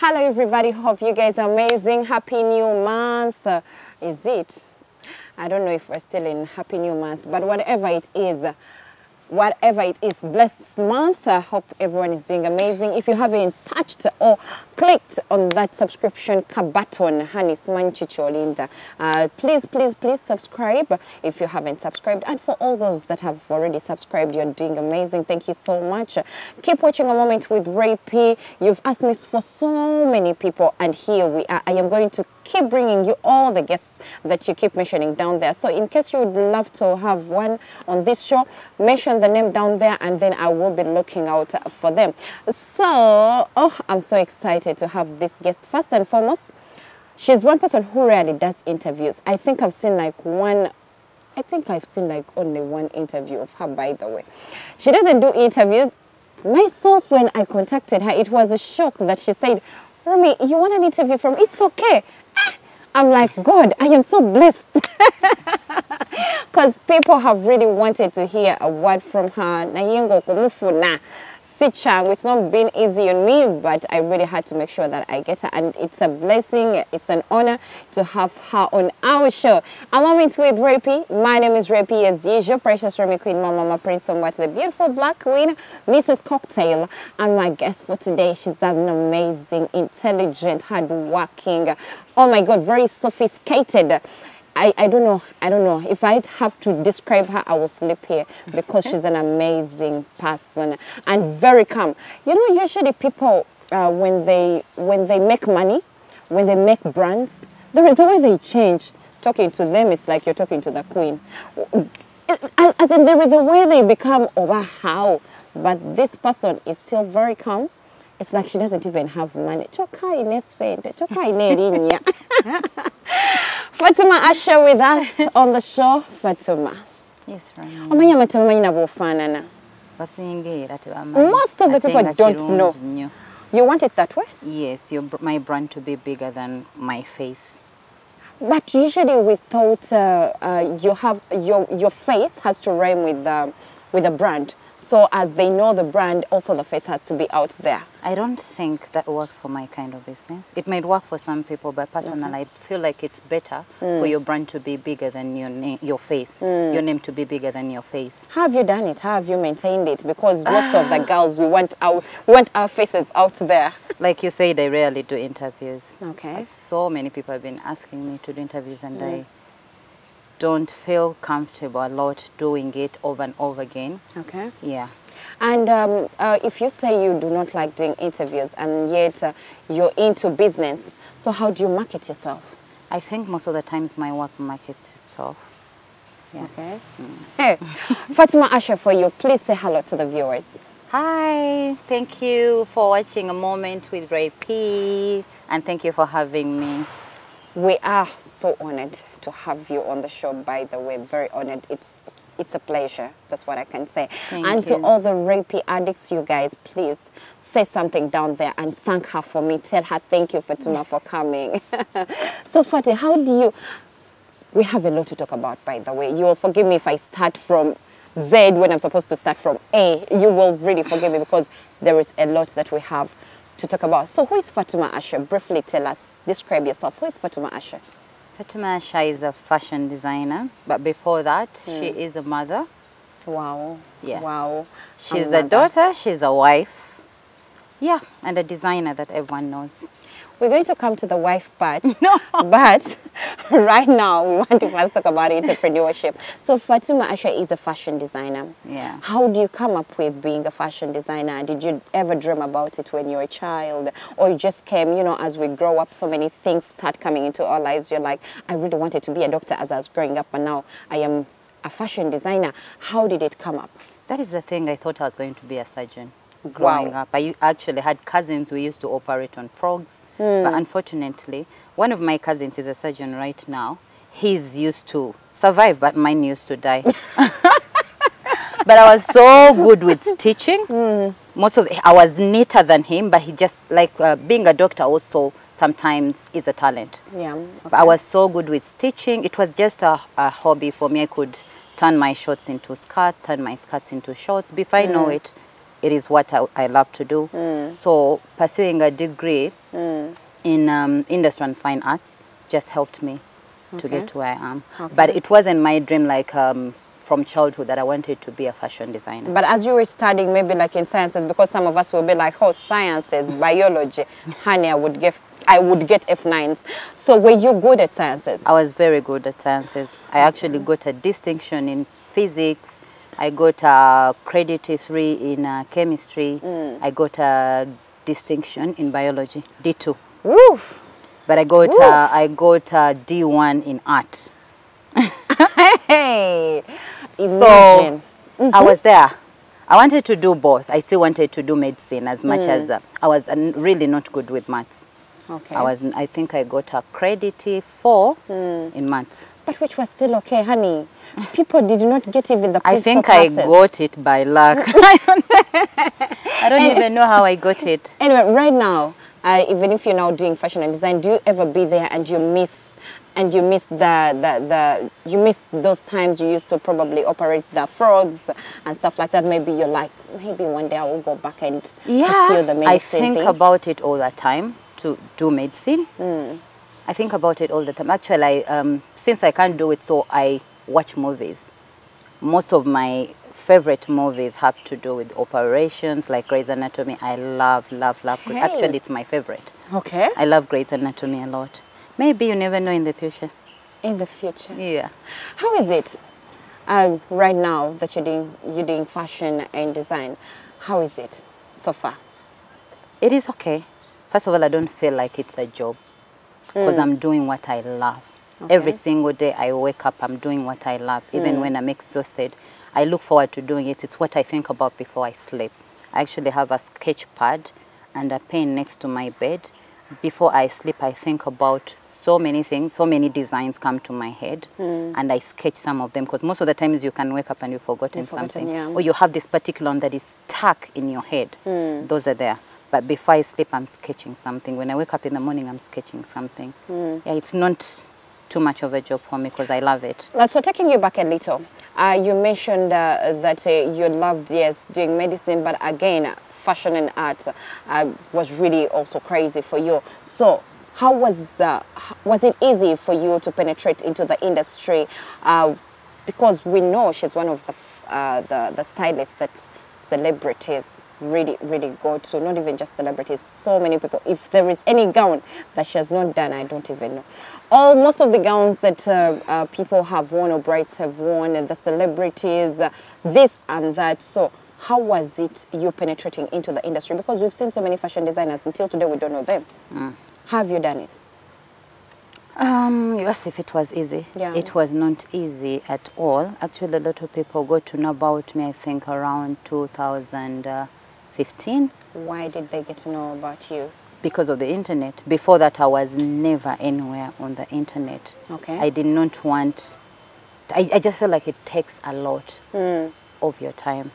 Hello everybody, hope you guys are amazing. Happy new month. Is it? I don't know if we're still in happy new month, but whatever it is, blessed month. I hope everyone is doing amazing. If you haven't touched or clicked on that subscription button, please subscribe if you haven't subscribed. And for all those that have already subscribed, you're doing amazing. Thank you so much. Keep watching A Moment with Ray P. You've asked me for so many people, and here we are. I am going to keep bringing you all the guests that you keep mentioning down there. So in case you would love to have one on this show, mention the name down there and then I will be looking out for them. So, I'm so excited to have this guest. First and foremost, she's one person who rarely does interviews. I think I've seen like only one interview of her, by the way. She doesn't do interviews. Myself, when I contacted her, it was a shock that she said, Remy, you want an interview from? It's okay. I'm like, God, I am so blessed. Because people have really wanted to hear a word from her. It's not been easy on me, but I really had to make sure that I get her. And it's a blessing, it's an honor to have her on our show. A Moment with Ray P. My name is Ray P, as usual. Precious Remy Queen, Mama Prince, somewhat the beautiful black queen, Mrs. Cocktail. And my guest for today, she's an amazing, intelligent, hardworking, oh my God, very sophisticated. I don't know. If I'd have to describe her, I will sleep here because she's an amazing person and very calm. You know, usually people, when they make money, when they make brands, there is a way they change. Talking to them, it's like you're talking to the queen. As in, there is a way they become, how. But this person is still very calm. It's like she doesn't even have money. Fatumah Asha with us on the show. Fatumah. Yes, Remy. Most of the people don't know. You want it that way? Yes, my brand to be bigger than my face. But usually we thought you have your face has to rhyme with a brand. So as they know the brand, also the face has to be out there. I don't think that works for my kind of business. It might work for some people, but personally, I feel like it's better for your brand to be bigger than your face. Your name to be bigger than your face. How have you done it? How have you maintained it? Because most of the girls, we want our faces out there. Like you said, I rarely do interviews. Okay. So many people have been asking me to do interviews, and I don't feel comfortable a lot doing it over and over again. Okay. Yeah. And if you say you do not like doing interviews and yet you're into business, so how do you market yourself? I think most of the times my work markets itself. Yeah. Okay. Hey, Fatumah Asha, for you, please say hello to the viewers. Hi, thank you for watching A Moment with Ray P, and thank you for having me. We are so honored to have you on the show, by the way. Very honored. It's a pleasure. That's what I can say. Thank and you. To all the Rapey addicts, you guys, please say something down there and thank her for me. Tell her thank you, Fatumah, for coming. So, Fatih, how do you... We have a lot to talk about, by the way. You will forgive me if I start from Z when I'm supposed to start from A. You will really forgive me because there is a lot that we have to talk about. So who is Fatumah Asha? Briefly tell us, describe yourself. Who is Fatumah Asha? Fatumah Asha is a fashion designer, but before that, she is a mother. Wow. Yeah. Wow. She's a daughter, she's a wife. Yeah, and a designer that everyone knows. We're going to come to the wife part. No. But right now, we want to first talk about entrepreneurship. So Fatumah Asha is a fashion designer. Yeah. How do you come up with being a fashion designer? Did you ever dream about it when you were a child? Or it just came, you know, as we grow up, so many things start coming into our lives. You're like, I really wanted to be a doctor as I was growing up, and now I am a fashion designer. How did it come up? That is the thing. I thought I was going to be a surgeon. Growing up, I actually had cousins who used to operate on frogs, but unfortunately, one of my cousins is a surgeon right now. He's used to survive, but mine used to die. But I was so good with stitching. I was neater than him, but he just, like being a doctor also sometimes is a talent. Yeah. Okay. But I was so good with stitching. It was just a hobby for me. I could turn my shorts into skirts, turn my skirts into shorts. Before I know it, it is what I love to do. So pursuing a degree in industry and fine arts just helped me to get to where I am. But it wasn't my dream like from childhood that I wanted to be a fashion designer. But as you were studying, maybe like in sciences, because some of us will be like, oh, sciences, biology, honey, I would get F9s. So were you good at sciences? I was very good at sciences. I actually got a distinction in physics. I got a credit 3 in chemistry. I got a distinction in biology, D2. Woof. But I got a D1 in art. Hey, imagine. So I was there. I wanted to do both. I still wanted to do medicine as much as I was really not good with maths. Okay. I think I got a credit 4 in maths. But which was still okay, honey. People did not get even the I think classes. I got it by luck. I don't even know how I got it. Anyway, right now, even if you're now doing fashion and design, do you ever be there and you miss those times you used to probably operate the frogs and stuff like that? Maybe you're like, maybe one day I will go back and pursue the medicine I think thing. about it all the time to do medicine. I think about it all the time. Actually, since I can't do it, so I watch movies. Most of my favorite movies have to do with operations, like Grey's Anatomy. I love. Hey. Actually, it's my favorite. Okay. I love Grey's Anatomy a lot. Maybe you never know in the future. In the future. Yeah. How is it right now that you're doing fashion and design? How is it so far? It is okay. First of all, I don't feel like it's a job because I'm doing what I love. Okay. Every single day I wake up, I'm doing what I love. Even when I'm exhausted, I look forward to doing it. It's what I think about before I sleep. I actually have a sketch pad and a pen next to my bed. Before I sleep, I think about so many things, so many designs come to my head, and I sketch some of them, because most of the times you can wake up and you've forgotten something. Yeah. Or you have this particular one that is stuck in your head. Those are there. But before I sleep, I'm sketching something. When I wake up in the morning, I'm sketching something. Yeah, it's not too much of a job for me because I love it. So taking you back a little, you mentioned that you loved, yes, doing medicine, but again, fashion and art was really also crazy for you. So how was it easy for you to penetrate into the industry? Because we know she's one of the stylists that celebrities really go to. Not even just celebrities, so many people. If there is any gown that she has not done, I don't even know. Most of the gowns that people have worn or brides have worn, the celebrities, this and that. So how was it you penetrating into the industry? Because we've seen so many fashion designers. Until today, we don't know them. How have you done it? You asked if it was easy. Yeah. It was not easy at all. Actually, a lot of people got to know about me, I think, around 2015. Why did they get to know about you? Because of the internet. Before that, I was never anywhere on the internet. Okay. I did not want... I just feel like it takes a lot of your time.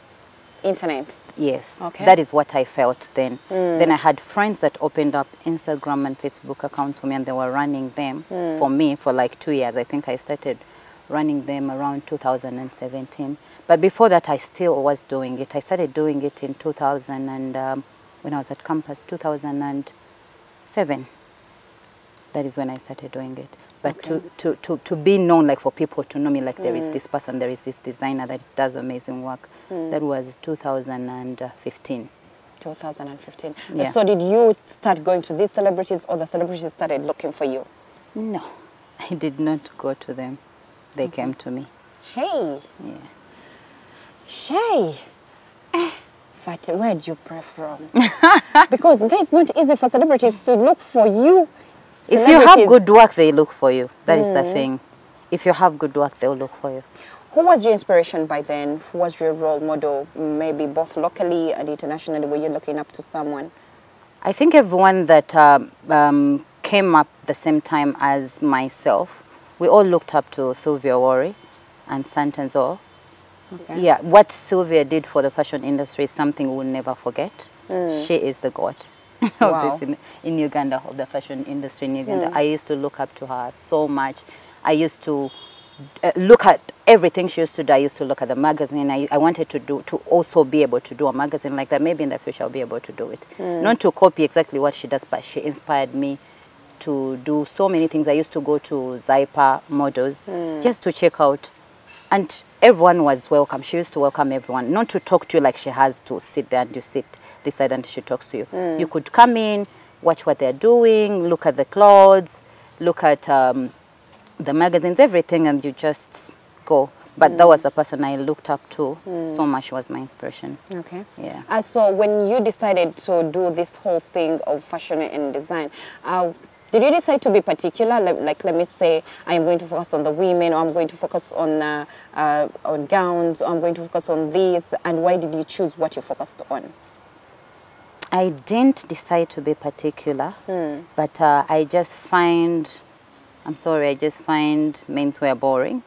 Internet? Yes. Okay. That is what I felt then. Then I had friends that opened up Instagram and Facebook accounts for me, and they were running them for me for like 2 years. I think I started running them around 2017. But before that, I still was doing it. I started doing it in 2000 and when I was at campus, 2007. That is when I started doing it. But to be known, like for people to know me, like there is this person, there is this designer that does amazing work. That was 2015. 2015. Yeah. So did you start going to these celebrities, or the celebrities started looking for you? No, I did not go to them. They came to me. Hey. Yeah. Shay. But where do you pray from? Because it's not easy for celebrities to look for you. If you have good work, they look for you. That is the thing. If you have good work, they'll look for you. Who was your inspiration by then? Who was your role model? Maybe both locally and internationally, were you looking up to someone? I think everyone that came up the same time as myself, we all looked up to Sylvia Worry and Santanzo. Okay. Yeah, what Sylvia did for the fashion industry is something we'll never forget. She is the god of this in Uganda, of the fashion industry in Uganda. I used to look up to her so much. I used to look at everything she used to do. I used to look at the magazine. I wanted to also be able to do a magazine like that. Maybe in the future I'll be able to do it. Not to copy exactly what she does, but she inspired me to do so many things. I used to go to Zypa models just to check out, and everyone was welcome. She used to welcome everyone, not to talk to you like she has to sit there and you sit this side and she talks to you. You could come in, watch what they're doing, look at the clothes, look at the magazines, everything, and you just go. But that was the person I looked up to so much. She was my inspiration. Okay. Yeah. So when you decided to do this whole thing of fashion and design, did you decide to be particular? Like let me say, I'm going to focus on the women, or I'm going to focus on gowns, or I'm going to focus on this. And why did you choose what you focused on? I didn't decide to be particular, but I just find, I'm sorry, I just find menswear boring.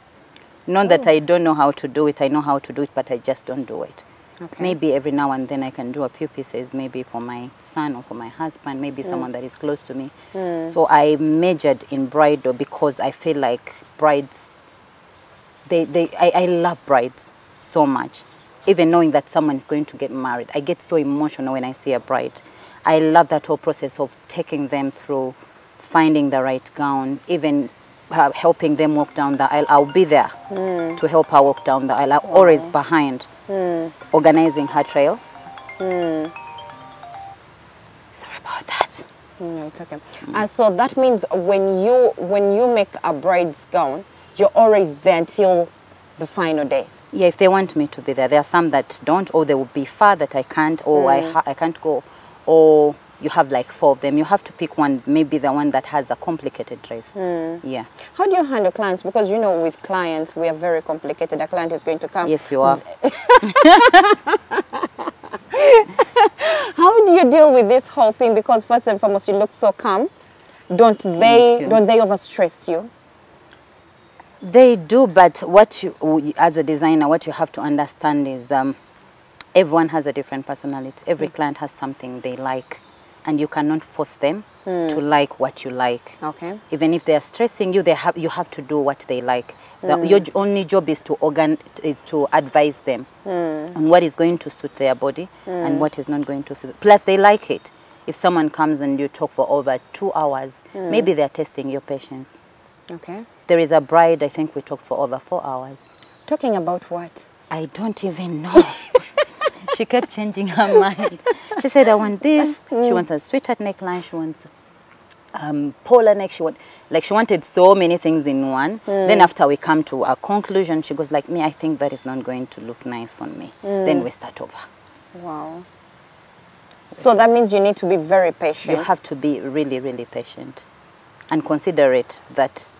Not that I don't know how to do it, I know how to do it, but I just don't do it. Okay. Maybe every now and then I can do a few pieces, maybe for my son or for my husband, maybe someone that is close to me. So I majored in bridal because I feel like brides, I love brides so much. Even knowing that someone is going to get married, I get so emotional when I see a bride. I love that whole process of taking them through, finding the right gown, even helping them walk down the aisle. I'll be there to help her walk down the aisle. I'm always behind, organizing her trail. Sorry about that. No, it's okay. So that means when you make a bride's gown, you're always there until the final day. Yeah, if they want me to be there. There are some that don't, or they will be far that I can't, or I can't go, or you have like 4 of them. You have to pick one, maybe the one that has a complicated dress. Yeah. How do you handle clients? Because, you know, with clients, we are very complicated. A client is going to come. Yes, you are. How do you deal with this whole thing? Because first and foremost, you look so calm. Don't they overstress you? They do, but what you, as a designer, what you have to understand is everyone has a different personality. Every client has something they like, and you cannot force them to like what you like. Okay. Even if they are stressing you, you have to do what they like. Your only job is to advise them on what is going to suit their body and what is not going to suit. Plus, they like it. If someone comes and you talk for over 2 hours, maybe they are testing your patience. Okay. There is a bride, I think we talked for over 4 hours. Talking about what? I don't even know. She kept changing her mind. She said, I want this. She wants a sweater neckline. She wants polar neck. She wanted so many things in one. Then after we come to a conclusion, she goes like, me, I think that is not going to look nice on me. Then we start over. Wow. So that means you need to be very patient. You have to be really, really patient and considerate that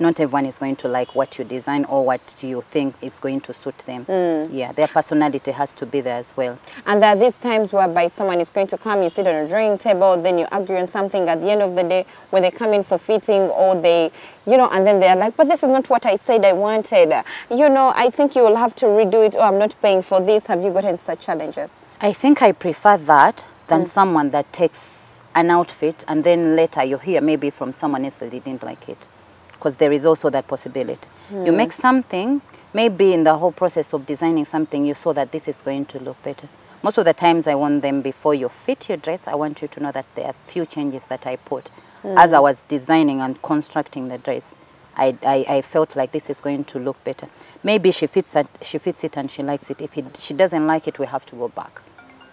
not everyone is going to like what you design or what you think is going to suit them. Yeah, their personality has to be there as well. And there are these times whereby someone is going to come, you sit on a drawing table, then you argue on something at the end of the day when they come in for fitting, or they, you know, and then they're like, but this is not what I said I wanted. You know, I think you will have to redo it, or I'm not paying for this. Have you gotten such challenges? I think I prefer that than someone that takes an outfit and then later you hear maybe from someone else that they didn't like it. Because there is also that possibility. You make something, maybe in the whole process of designing something, you saw that this is going to look better. Most of the times I want them, before you fit your dress, I want you to know that there are few changes that I put. As I was designing and constructing the dress, I felt like this is going to look better. Maybe she fits it and she likes it. If she doesn't like it, we have to go back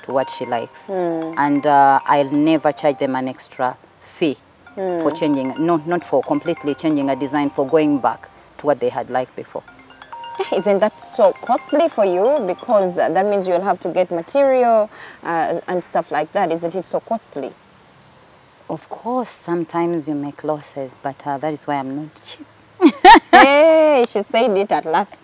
to what she likes. And I'll never charge them an extra fee for changing, not for completely changing a design, for going back to what they had liked before. Isn't that so costly for you? Because that means you'll have to get material and stuff like that. Isn't it so costly? Of course, sometimes you make losses, but that is why I'm not cheap. Hey, she said it at last.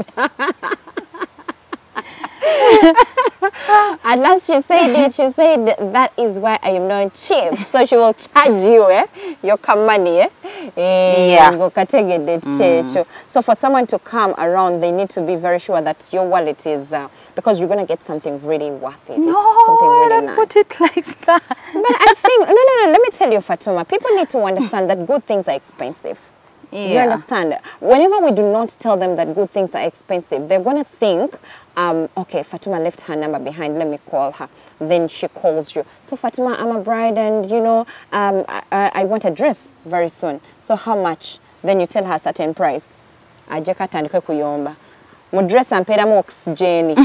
At last she said it. She said that is why I am not cheap. So she will charge you, your money, Yeah. So for someone to come around, they need to be very sure that your wallet is, because you're going to get something really worth it. No, something really don't nice. put it like that. But I think, no, let me tell you, Fatumah, people need to understand that good things are expensive. Yeah. You understand? Whenever we do not tell them that good things are expensive, they're going to think, okay, Fatumah left her number behind, let me call her. Then she calls you. So Fatumah, I'm a bride and, you know, I want a dress very soon. So how much? Then you tell her a certain price. Ajeka tandike kuyomba. Mu dress ampera mu oxygen.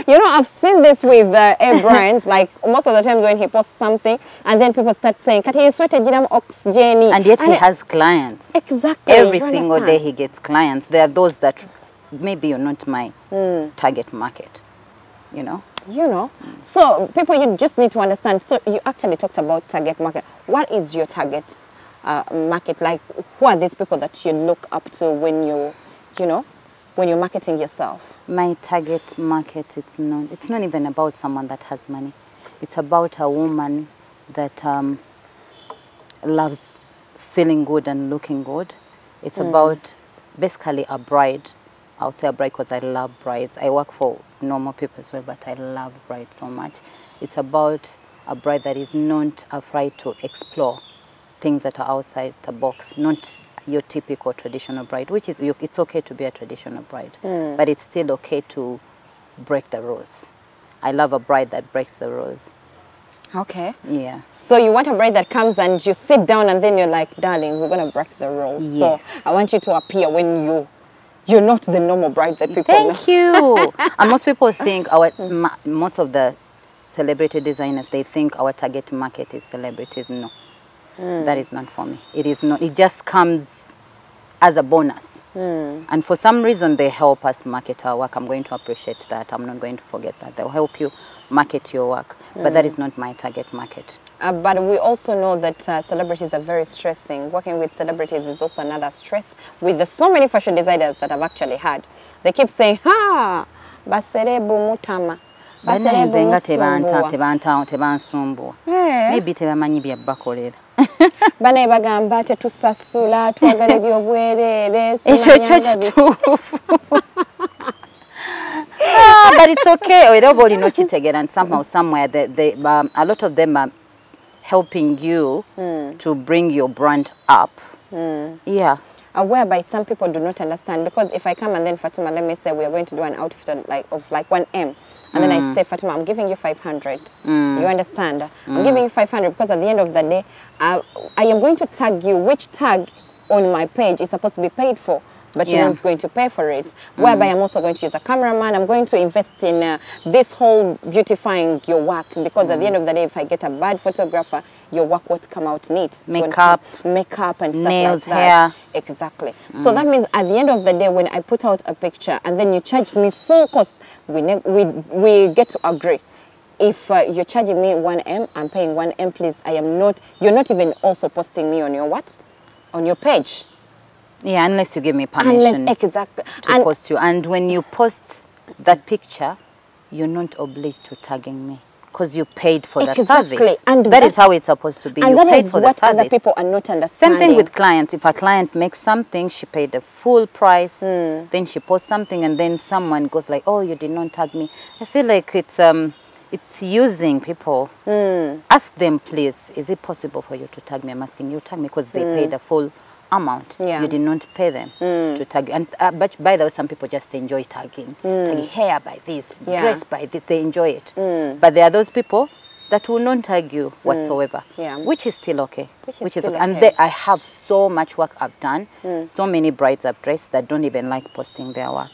You know, I've seen this with air brands, like most of the times when he posts something, and then people start saying, Kati you sweated oxygen. And yet he has clients. Exactly. Every single day he gets clients. There are those that maybe you're not my target market, you know. You know, so people, you just need to understand. So you actually talked about target market. What is your target market? Like, who are these people that you look up to when you know, when you're marketing yourself? My target market, it's not even about someone that has money. It's about a woman that loves feeling good and looking good. It's about basically a bride. I would say a bride because I love brides. I work for normal people as well, but I love brides so much. It's about a bride that is not afraid to explore things that are outside the box, not your typical traditional bride, which is, it's okay to be a traditional bride, but it's still okay to break the rules. I love a bride that breaks the rules. Okay. Yeah. So you want a bride that comes and you sit down and then you're like, darling, we're going to break the rules. Yes. So I want you to appear when you're not the normal bride that people know. Thank you. And most people think most of the celebrity designers, they think our target market is celebrities. No, that is not for me. It is not. It just comes as a bonus. And for some reason, they help us market our work. I'm going to appreciate that. I'm not going to forget that. They'll help you market your work. But that is not my target market. But we also know that celebrities are very stressing. Working with celebrities is also another stress. With so many fashion designers that I've actually had, they keep saying, "Ha, baserebu mutama." Maybe tebamanyi bya bakolera. Bane bagamba tetusasula twagala byobwerere but it's okay. Everybody knows it and somehow, somewhere, a lot of them are helping you to bring your brand up. Yeah. Whereby some people do not understand, because if I come and then Fatumah, let me say we are going to do an outfit of like 1M, and then I say, Fatumah, I'm giving you 500. You understand? I'm giving you 500 because at the end of the day, I am going to tag you. Which tag on my page is supposed to be paid for? But you're not going to pay for it. Whereby I'm also going to use a cameraman. I'm going to invest in this whole beautifying your work, because at the end of the day, if I get a bad photographer, your work won't come out neat. Makeup and stuff nails, like that. hair. Exactly. So that means at the end of the day, when I put out a picture and then you charge me full cost, we get to agree. If you're charging me 1M, I'm paying 1M, please. You're not even also posting me on your what? On your page. Yeah, unless you give me permission exactly. to post you. And when you post that picture, you're not obliged to tagging me because you paid for the service. And that is how it's supposed to be. And you paid for the service. Other people are not understanding. Same thing with clients. If a client makes something, she paid the full price, then she posts something, and then someone goes like, oh, you did not tag me. I feel like it's using people. Ask them, please, is it possible for you to tag me? I'm asking you, tag me, because they paid the full amount. You did not pay them to tag you. And but by the way, some people just enjoy tagging. Tagging hair by this, dress by this, they enjoy it. But there are those people that will not tag you whatsoever, which is still okay. Which is okay. And I have so much work I've done, so many brides I've dressed that don't even like posting their work.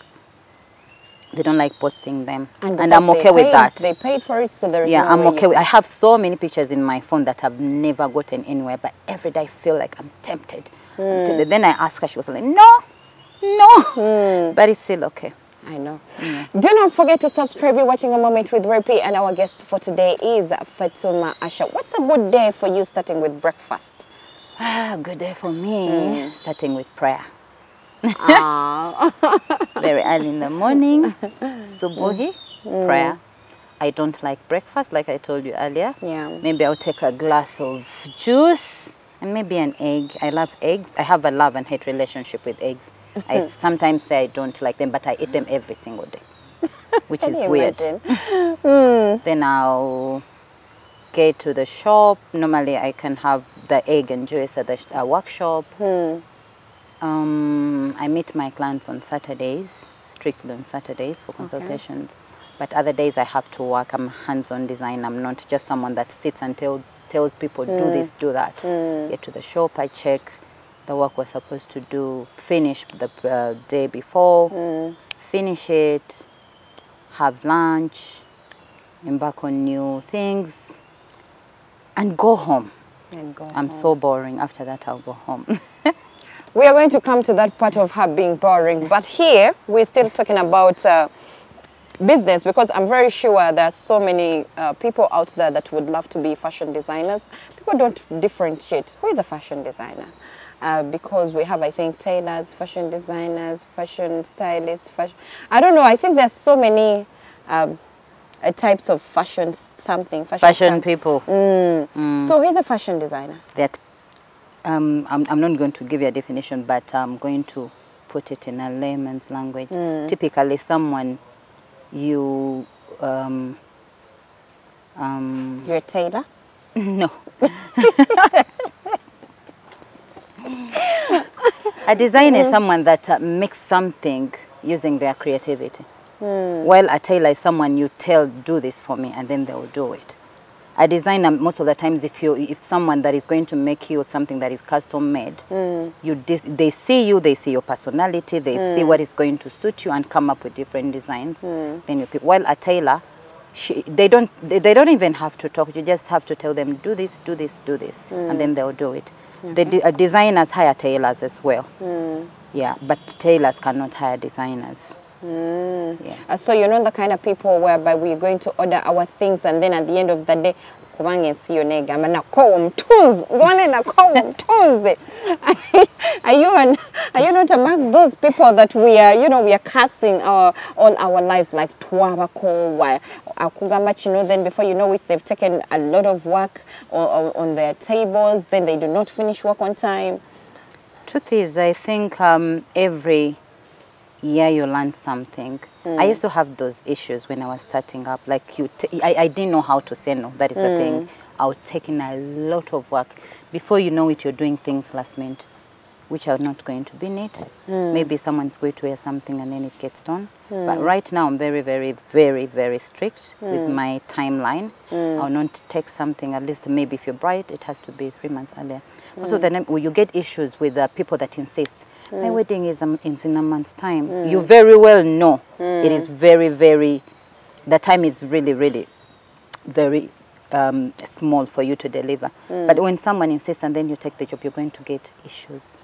They don't like posting them, and I'm okay with that. They paid for it, so there is no I'm way okay. I have so many pictures in my phone that I've never gotten anywhere, but every day I feel like I'm tempted. Then I asked her, she was like, no, but it's still okay. I know. Do not forget to subscribe. You're watching A Moment with Repi, and our guest for today is Fatumah Asha. What's a good day for you starting with breakfast? Good day for me, starting with prayer. Very early in the morning, subuhi, prayer. I don't like breakfast, like I told you earlier. Maybe I'll take a glass of juice and maybe an egg. I love eggs. I have a love and hate relationship with eggs. I sometimes say I don't like them, but I eat them every single day, which is weird. Then I'll get to the shop. Normally I can have the egg and juice at the workshop. I meet my clients on Saturdays, strictly on Saturdays for consultations. But other days I have to work. I'm a hands-on designer. I'm not just someone that sits and tells people, do this, do that. Get to the shop, I check the work we're supposed to do, finish the day before, finish it, have lunch, embark on new things, and go home. I'm so boring. After that, I'll go home. We are going to come to that part of her being boring. But here, we're still talking about business, because I'm very sure there are so many people out there that would love to be fashion designers. People don't differentiate. Who is a fashion designer? Because we have, I think, tailors, fashion designers, fashion stylists, I don't know. I think there's so many types of fashion people. So he's a fashion designer. That I'm not going to give you a definition, but I'm going to put it in a layman's language. Typically, someone you're a tailor? No. A designer is someone that makes something using their creativity. While a tailor is someone you tell, do this for me, and then they will do it. A designer, most of the times, if someone that is going to make you something that is custom made, they see you, they see your personality, they see what is going to suit you, and come up with different designs. Then you pick. While a tailor, they don't even have to talk. You just have to tell them, do this, do this, do this, and then they'll do it. Designers hire tailors as well. Yeah, but tailors cannot hire designers. So you're not the kind of people whereby we're going to order our things, and then at the end of the day, are you not among those people that we are cursing all our lives, like then before you know it, they've taken a lot of work on their tables, then they do not finish work on time? Truth is, I think every year you learn something. I used to have those issues when I was starting up. Like I didn't know how to say no. That is the thing. I was taking a lot of work. Before you know it, you're doing things last minute, which are not going to be neat. Maybe someone's going to wear something and then it gets done. But right now I'm very, very, very, very strict with my timeline. I'll not take something, at least maybe if you're bright, it has to be 3 months earlier. Also, then you get issues with people that insist, my wedding is in a month's time. You very well know it is very, very, the time is really, really very small for you to deliver. But when someone insists and then you take the job, you're going to get issues.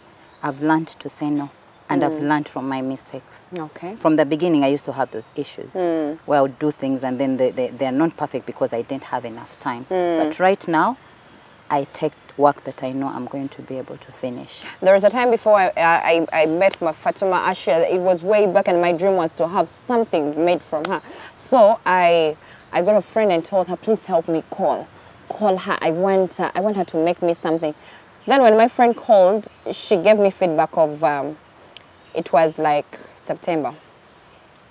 I've learned to say no, and I've learned from my mistakes. Okay. From the beginning, I used to have those issues where I would do things and then they're not perfect because I didn't have enough time. But right now, I take work that I know I'm going to be able to finish. There was a time before I met my Fatumah, Asha. It was way back, and my dream was to have something made from her. So I got a friend and told her, please help me call her. I want her to make me something. Then when my friend called, she gave me feedback of, it was like September.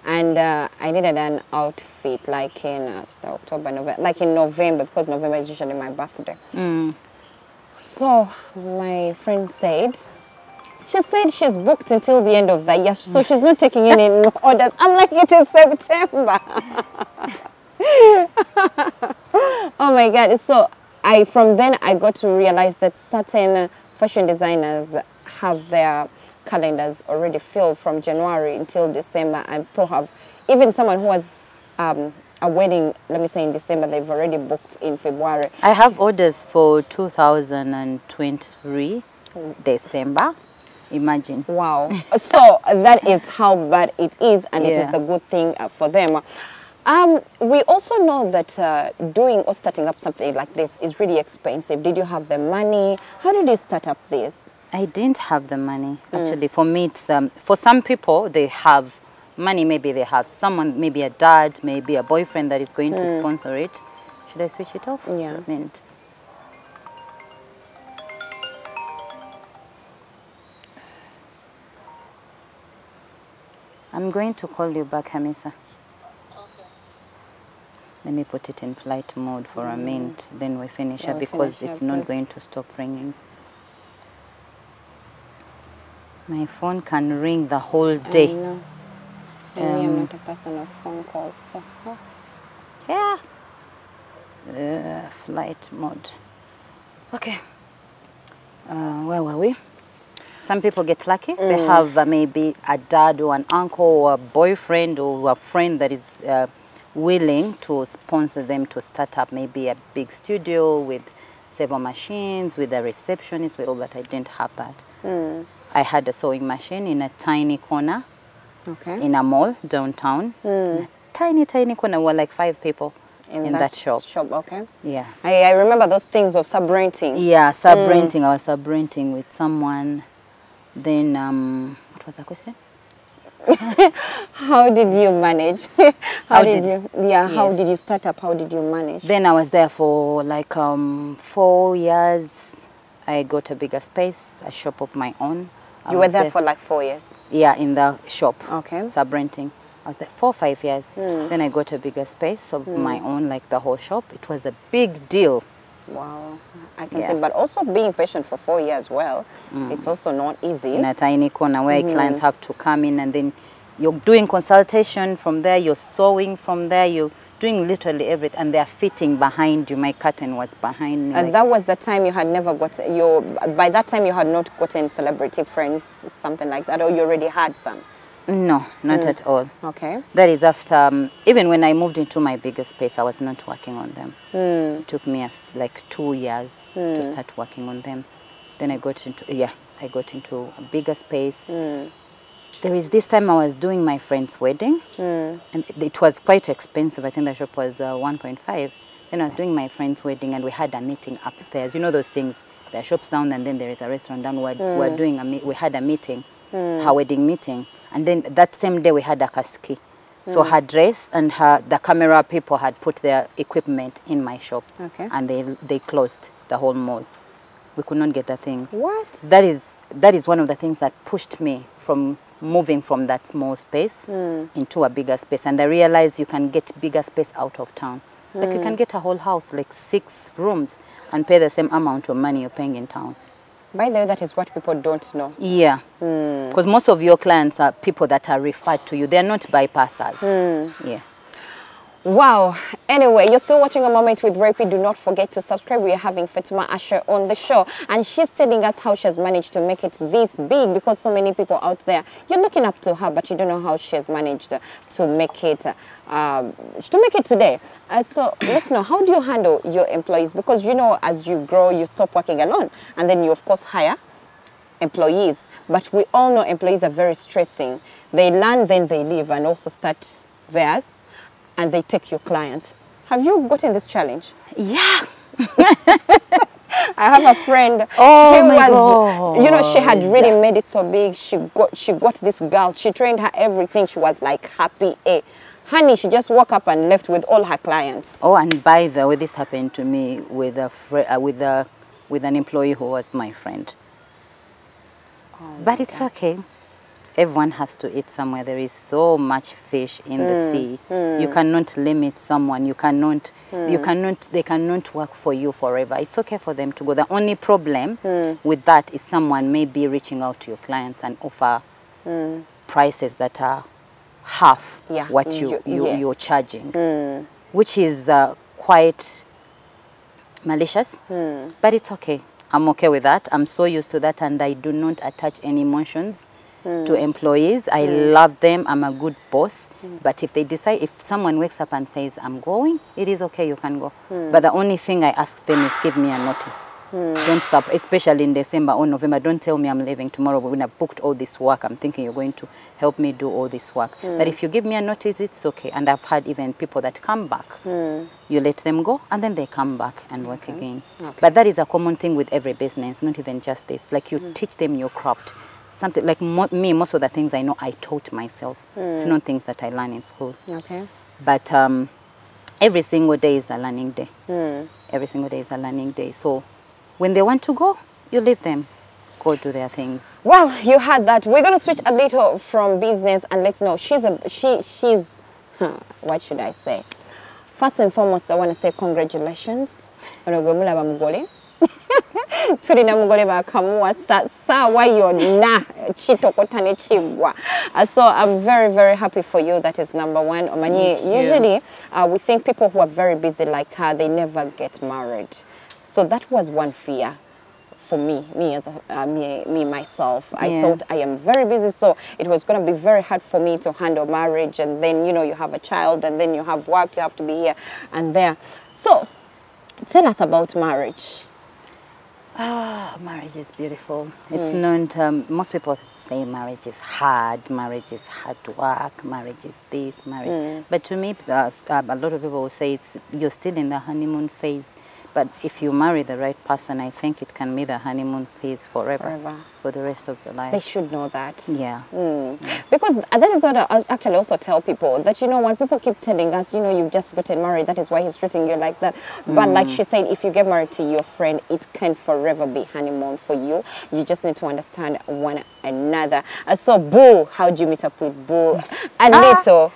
And I needed an outfit like in October, November, like in November, because November is usually my birthday. So my friend said, she's booked until the end of the year, so she's not taking any orders. I'm like, it is September. Oh my God. So from then I got to realize that certain fashion designers have their calendars already filled from January until December, and people have, even someone who has a wedding, let me say in December, they've already booked in February. I have orders for 2023 December. Imagine. Wow. So that is how bad it is, and it is the good thing for them. We also know that doing or starting up something like this is really expensive. Did you have the money? How did you start up this? I didn't have the money. Actually, for me, it's for some people they have money. Maybe they have someone, maybe a dad, maybe a boyfriend that is going to sponsor it. Should I switch it off? Yeah. I'm going to call you back, Hamisa. Let me put it in flight mode for a minute, then we finish up because it's not going to stop ringing. My phone can ring the whole day. I know. I'm not a person of phone calls, so. Yeah. Flight mode. Okay. Where were we? Some people get lucky. They have maybe a dad or an uncle or a boyfriend or a friend that is willing to sponsor them to start up maybe a big studio with several machines, with a receptionist, with all that. I didn't have that. I had a sewing machine in a tiny corner in a mall downtown. In a tiny, tiny corner. We were like 5 people in that shop. Okay. Yeah. I remember those things of sub-renting. Yeah, sub-renting. I was sub-renting with someone. Then, what was the question? How did you manage? How did you start up? How did you manage? Then I was there for like 4 years. I got a bigger space, a shop of my own. You were there for like 4 years? Yeah, in the shop. Okay. Sub-renting. I was there 4 or 5 years. Then I got a bigger space of my own, like the whole shop. It was a big deal. Wow, I can see. But also being patient for 4 years, well, it's also not easy. In a tiny corner where clients have to come in, and then you're doing consultation from there, you're sewing from there, you're doing literally everything, and they're fitting behind you. My curtain was behind me. And that was the time you had never got by that time you had not gotten celebrity friends, something like that, or you already had some? No, not at all. Okay. That is after, even when I moved into my bigger space, I was not working on them. It took me like 2 years to start working on them. Then I got into, I got into a bigger space. There is this time I was doing my friend's wedding, and it was quite expensive. I think the shop was 1.5. Then I was doing my friend's wedding, and we had a meeting upstairs. You know those things, there are shops down, and then there is a restaurant down. We had a meeting, her wedding meeting. And then that same day we had a kaski. So her dress and the camera people had put their equipment in my shop. Okay. And they closed the whole mall. We could not get the things. What? That is one of the things that pushed me from moving from that small space into a bigger space. And I realized you can get bigger space out of town. Like you can get a whole house, like 6 rooms, and pay the same amount of money you're paying in town. By the way, that is what people don't know. Yeah, because most of your clients are people that are referred to you. They're not bypassers. Yeah. Wow. Anyway, you're still watching A Moment with Rapey. Do not forget to subscribe. We are having Fatumah Asha on the show. And she's telling us how she has managed to make it this big, because so many people out there, you're looking up to her, but you don't know how she has managed to make it today. So let's know, how do you handle your employees? Because, you know, as you grow, you stop working alone. And then you, of course, hire employees. But we all know employees are very stressing. They learn, then they leave and also start theirs. And they take your clients. Have you gotten this challenge? Yeah. I have a friend. Oh my God. You know, she had really made it so big. She got this girl. She trained her everything. She was like happy. Honey, she just woke up and left with all her clients. Oh, and by the way, this happened to me with with an employee who was my friend. Oh but it's okay. Everyone has to eat somewhere. There is so much fish in the sea. You cannot limit someone. You cannot. They cannot work for you forever. It's okay for them to go. The only problem with that is someone may be reaching out to your clients and offer prices that are half what you're charging, which is quite malicious. But it's okay. I'm okay with that. I'm so used to that, and I do not attach any emotions to employees. I love them. I'm a good boss. But if they decide, if someone wakes up and says, I'm going, it is okay, you can go. But the only thing I ask them is give me a notice. Don't stop, especially in December or November. Don't tell me I'm leaving tomorrow when I've booked all this work. I'm thinking you're going to help me do all this work. But if you give me a notice, it's okay. And I've had even people that come back. You let them go, and then they come back and work again. But that is a common thing with every business, not even just this. Like you teach them your craft. Something like me, most of the things I know, I taught myself. It's not things that I learn in school. Okay. But every single day is a learning day. Every single day is a learning day. So when they want to go, you leave them. Go do their things. Well, you had that. We're going to switch a little from business, and let's know. She's what should I say? First and foremost, I want to say congratulations. Tulina mugole bakamuwa sawa yonna chitokota ne chigwa. So I'm very, very happy for you. That is number one. Usually we think people who are very busy like her, they never get married. So that was one fear for me as me myself. I thought I am very busy, so it was going to be very hard for me to handle marriage, and then you know you have a child, and then you have work, you have to be here and there. So tell us about marriage. Marriage is beautiful. It's known to, most people say marriage is hard work, marriage is this, marriage. But to me, a lot of people will say you're still in the honeymoon phase. But if you marry the right person, I think it can be the honeymoon phase forever. For the rest of your life. They should know that. Yeah. Because that is what I actually also tell people, that, you know, when people keep telling us, you know, you've just gotten married, that is why he's treating you like that. But like she said, if you get married to your friend, it can forever be honeymoon for you. You just need to understand one another. So, Boo, how do you meet up with Boo? A little.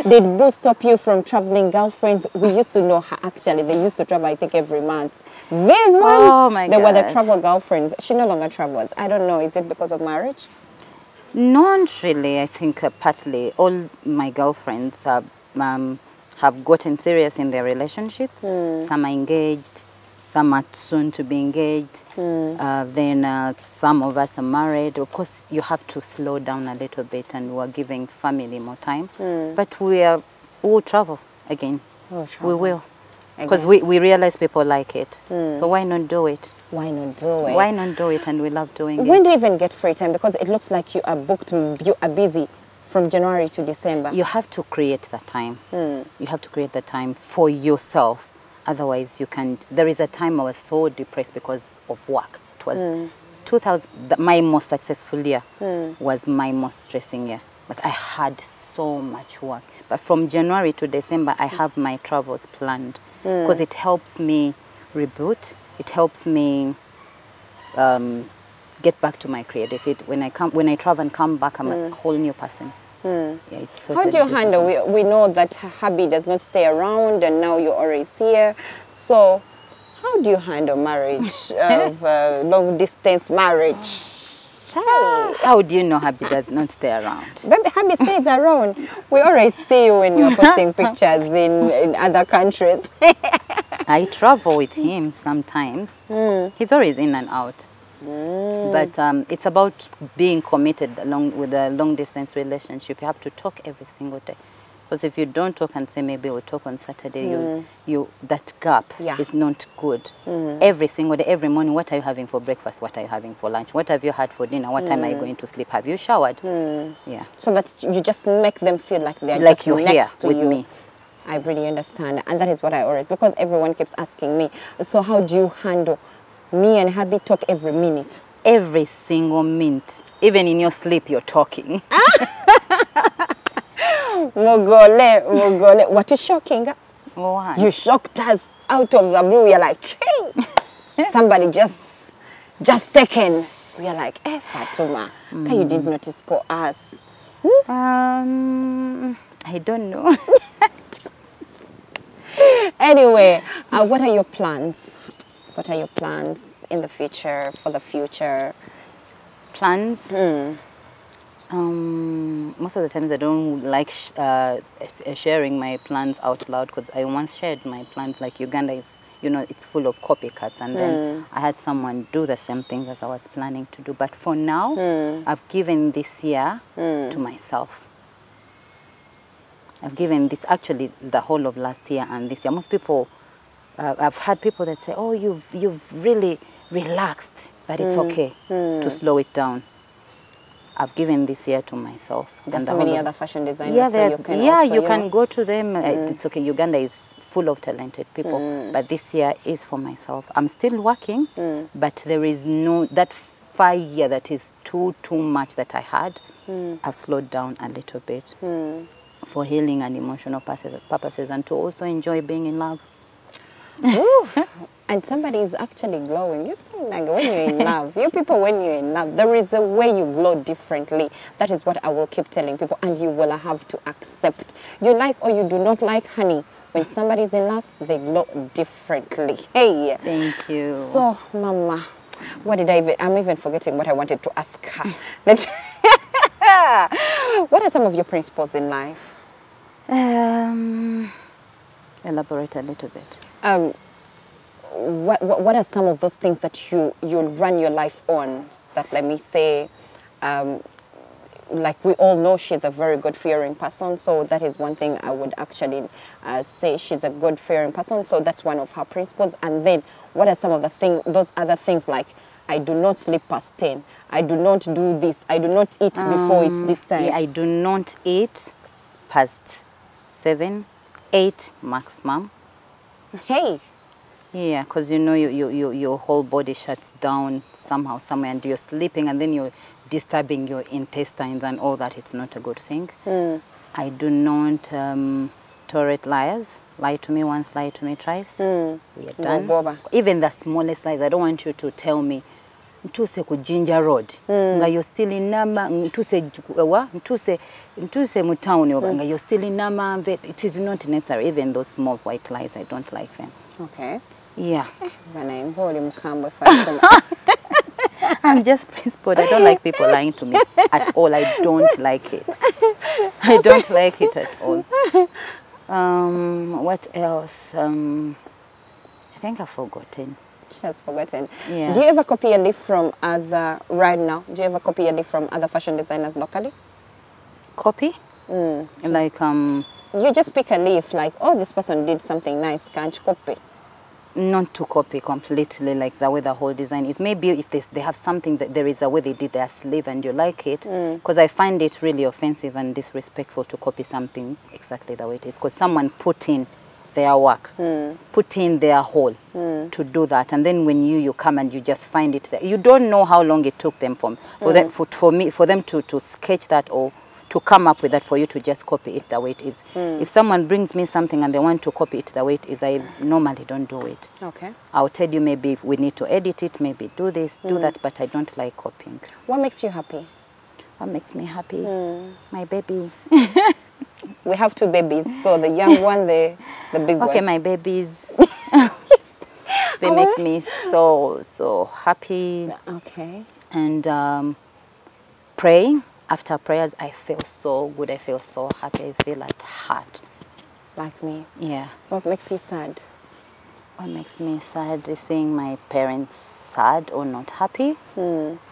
Did Boo stop you from traveling girlfriends? We used to know her, actually. They used to travel, I think, every month. These ones, they were the travel girlfriends. She no longer travels. I don't know. Is it because of marriage? Not really. I think partly. All my girlfriends have gotten serious in their relationships. Some are engaged. Some are soon to be engaged. Then some of us are married. Of course, you have to slow down a little bit, and we're giving family more time. But we will travel again. We will. Because we realize people like it. So why not do it? Why not do it? Why not do it? And we love doing it. When do you even get free time? Because it looks like you are booked, you are busy from January to December. You have to create the time. You have to create the time for yourself. Otherwise, you can't. There is a time I was so depressed because of work. It was 2000. My most successful year was my most stressing year. Like, I had so much work. But from January to December, I have my travels planned. Because it helps me reboot. It helps me get back to my creativity. When I travel and come back, I'm a whole new person. Yeah, it's totally How do you handle? We know that hubby does not stay around, and now you're always here. So, how do you handle marriage, long distance marriage? How do you know hubby does not stay around? Baby, hubby stays around. We always see you when you're posting pictures in other countries. I travel with him sometimes. He's always in and out. But it's about being committed along with a long distance relationship. You have to talk every single day. Because if you don't talk and say maybe we'll talk on Saturday, that gap is not good. Every single day, every morning, what are you having for breakfast? What are you having for lunch? What have you had for dinner? What time are you going to sleep? Have you showered? Yeah. So that you just make them feel like they're like just you're next here to with you. me. I really understand. And that is what I always, because everyone keeps asking me, so how do you handle me and hubby talk every minute? Every single minute. Even in your sleep, you're talking. Mogole. What is shocking? Why? You shocked us out of the blue. You're like, Ching! Somebody just taken. We are like, Fatumah, you did notice for us. I don't know. Anyway, what are your plans? What are your plans in the future, for the future? Plans? Most of the times I don't like sharing my plans out loud, because I once shared my plans, like Uganda is, you know, it's full of copycats, and then I had someone do the same things as I was planning to do. But for now, I've given this year to myself. I've given this, actually, the whole of last year and this year. Most people, I've had people that say, oh, you've really relaxed, but it's okay to slow it down. I've given this year to myself. There's so many other fashion designers, so you can you can go to them. It's okay. Uganda is full of talented people, but this year is for myself. I'm still working, but there is no, that fire that is too much that I had, I've slowed down a little bit for healing and emotional purposes, and to also enjoy being in love. and somebody is actually glowing. You know, like when you're in love, you people, when you're in love, there is a way you glow differently. That is what I will keep telling people, and you will have to accept. You like or you do not like, honey. When somebody's in love, they glow differently. Hey. Thank you. So, Mama, what did I'm even forgetting what I wanted to ask her. What are some of your principles in life? Elaborate a little bit. What are some of those things that you run your life on? That, let me say, like we all know she's a very God-fearing person, so that is one thing I would actually say. She's a God-fearing person, so that's one of her principles. And then what are some of those other things, like I do not sleep past 10, I do not do this, I do not eat before it's this time. Yeah, I do not eat past 7, 8 maximum. Hey. Yeah, because you know your whole body shuts down somehow, somewhere, and you're sleeping, and then you're disturbing your intestines and all that. It's not a good thing. I do not tolerate liars. Lie to me once, lie to me twice. We are done. Even the smallest lies. I don't want you to tell me ntuse ku Jinja Road nga you're still in Nama, ntuse mu town nga you're still in Nama. It is not necessary. Even those small white lies, I don't like them. Okay. Yeah. I'm just principled. I don't like people lying to me at all. I don't like it. I don't like it at all. What else? I think I've forgotten. She has forgotten. Yeah. Do you ever copy a leaf from other, right now, do you ever copy a leaf from other fashion designers locally? Copy? Like, you just pick a leaf, like, oh, this person did something nice, can't you copy? Not to copy completely, like the way the whole design is. Maybe if they have something that there is a way they did their sleeve and you like it, because I find it really offensive and disrespectful to copy something exactly the way it is, because someone put in their work, put in their whole to do that, and then when you come and you just find it there, you don't know how long it took them for them to sketch that or to come up with that, for you to just copy it the way it is. If someone brings me something and they want to copy it the way it is, I normally don't do it. Okay. I'll tell you, maybe if we need to edit it, maybe do this, do that, but I don't like copying. What makes you happy? What makes me happy? My baby. We have 2 babies, so the young one, the big one. Okay, my babies. They make me so happy. Okay. And praying. After prayers, I feel so good. I feel so happy. I feel at heart. Like me. Yeah. What makes you sad? What makes me sad is seeing my parents sad or not happy.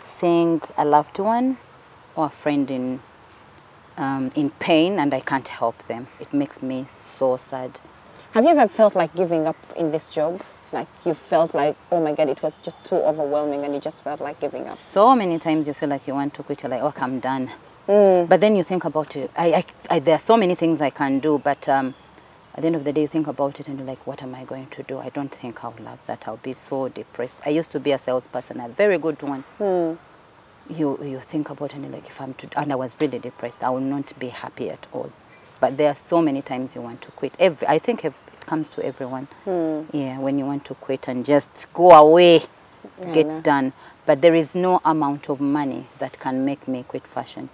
Seeing a loved one or a friend in pain and I can't help them. It makes me so sad. Have you ever felt like giving up in this job? Like you felt like, oh my God, it was just too overwhelming and you just felt like giving up? So many times you feel like you want to quit. You're like, oh, I'm done. But then you think about it. There are so many things I can do, but at the end of the day, you think about it and you're like, what am I going to do? I don't think I'll love that. I'll be so depressed. I used to be a salesperson, a very good one. You think about it and you're like, and I was really depressed. I will not be happy at all. But there are so many times you want to quit. I think it comes to everyone. Yeah, when you want to quit and just go away, get done. But there is no amount of money that can make me quit fashion.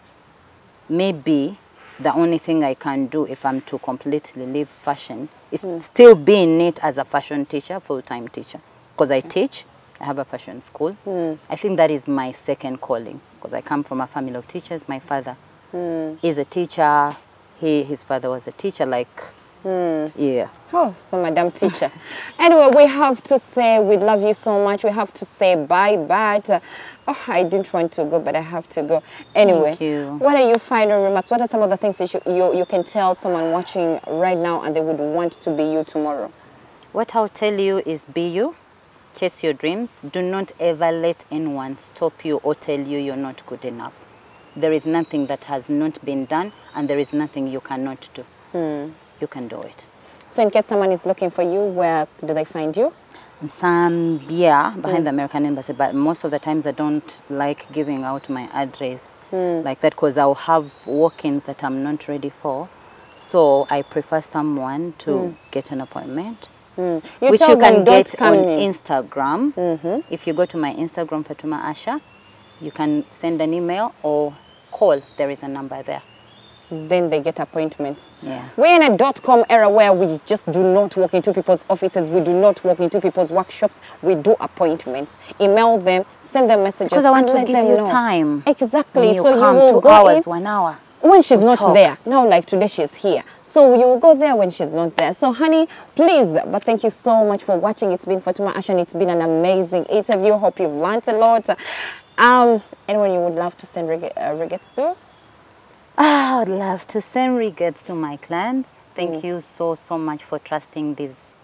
Maybe the only thing I can do if I'm to completely leave fashion is still be in it as a fashion teacher, full-time teacher. Because I teach, I have a fashion school. I think that is my second calling, because I come from a family of teachers. My father is a teacher. His father was a teacher, like, yeah. Oh, so Madam Teacher. Anyway, we have to say we love you so much. We have to say bye, but oh, I didn't want to go, but I have to go. Anyway, Thank you. What are your final remarks? What are some of the things you can tell someone watching right now and they would want to be you tomorrow? What I'll tell you is be you. Chase your dreams. Do not ever let anyone stop you or tell you you're not good enough. There is nothing that has not been done, and there is nothing you cannot do. You can do it. So in case someone is looking for you, where do they find you? In Zambia, behind the American Embassy, but most of the times I don't like giving out my address like that, because I'll have walk-ins that I'm not ready for. So I prefer someone to get an appointment which you can get on Instagram. If you go to my Instagram, Fatumah Asha, you can send an email or call. There is a number there. Then they get appointments. Yeah. We're in a .com era where we just do not walk into people's offices. We do not walk into people's workshops. We do appointments. Email them, send them messages. Because I want to let give them you know. time. Exactly. When you so come you will 2 go hours, in 1 hour. when she's We'll not talk. there. Now, like today, she's here. So you will go there when she's not there. So, honey, please, but thank you so much for watching. It's been Fatumah Asha, and it's been an amazing interview. Hope you've learned a lot. Anyone you would love to send regrets to? I would love to send regards to my clients. Thank you so much for trusting these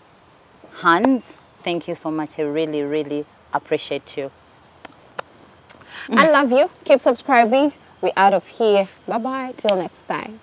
hands. Thank you so much. I really, really appreciate you. I love you. Keep subscribing. We're out of here. Bye-bye. Till next time.